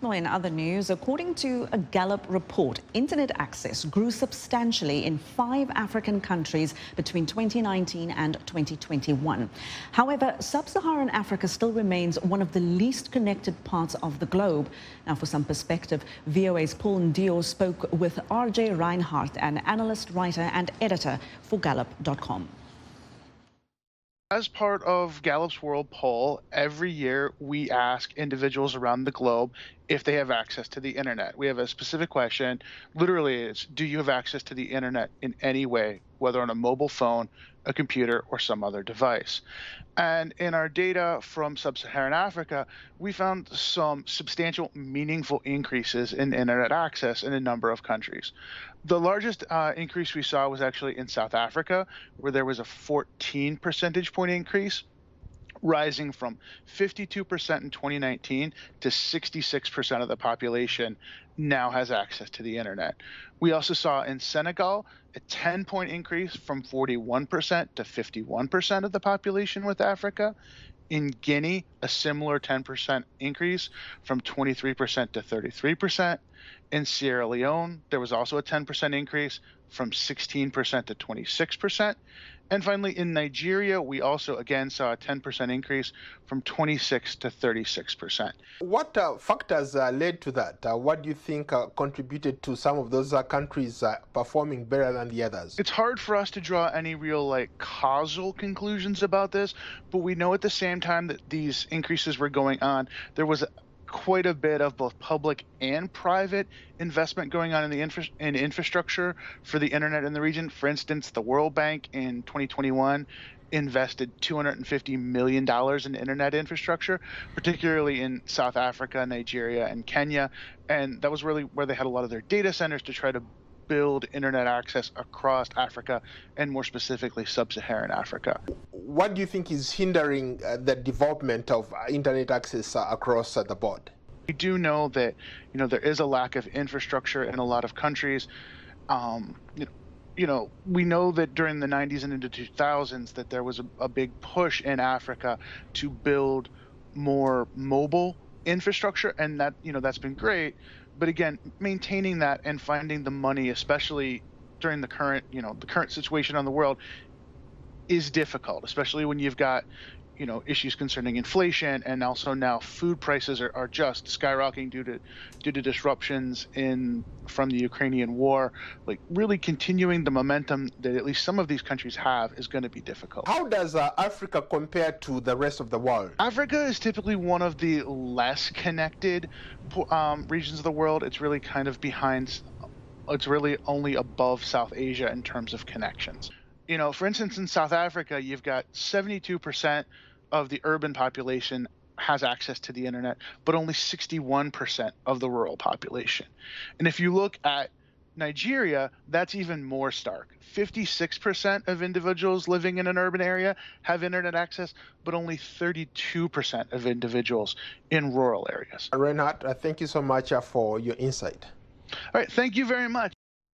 Well, in other news, according to a Gallup report, internet access grew substantially in 5 African countries between 2019 and 2021. However, sub-Saharan Africa still remains one of the least connected parts of the globe. Now, for some perspective, VOA's Paul Ndiho spoke with RJ Reinhart, an analyst, writer and editor for Gallup.com. As part of Gallup's World Poll, every year we ask individuals around the globe if they have access to the internet. We have a specific question. Literally, it's, do you have access to the internet in any way, whether on a mobile phone, a computer, or some other device? And in our data from sub-Saharan Africa, we found some substantial, meaningful increases in internet access in a number of countries. The largest increase we saw was actually in South Africa, where there was a 14 percentage point increase, rising from 52% in 2019 to 66% of the population now has access to the internet. We also saw in Senegal a 10-point increase from 41% to 51% of the population with Africa. In Guinea, a similar 10% increase from 23% to 33%. In Sierra Leone, there was also a 10% increase from 16% to 26%. And finally, in Nigeria, we also again saw a 10% increase from 26 to 36%. What factors led to that? What do you think contributed to some of those countries performing better than the others? It's hard for us to draw any real causal conclusions about this, but we know at the same time that these increases were going on, there was quite a bit of both public and private investment going on in the infrastructure for the internet in the region. For instance, the World Bank in 2021 invested $250 million in internet infrastructure, particularly in South Africa, Nigeria, and Kenya. And that was really where they had a lot of their data centers to try to build internet access across Africa, and more specifically sub-Saharan Africa. What do you think is hindering the development of internet access across the board? We do know that there is a lack of infrastructure in a lot of countries. We know that during the 90s and into 2000s that there was a big push in Africa to build more mobile infrastructure, and that that's been great. But again, maintaining that and finding the money, especially during the current situation on the world, is difficult, especially when you've got issues concerning inflation, and also now food prices are just skyrocketing due to disruptions from the Ukrainian war. Really continuing the momentum that at least some of these countries have is going to be difficult. How does Africa compare to the rest of the world? Africa is typically one of the less connected regions of the world. It's really kind of behind. It's really only above South Asia in terms of connections. For instance, in South Africa, you've got 72% of the urban population has access to the internet, but only 61% of the rural population. And if you look at Nigeria, that's even more stark. 56% of individuals living in an urban area have internet access, but only 32% of individuals in rural areas. Reinhart, thank you so much for your insight. All right, thank you very much.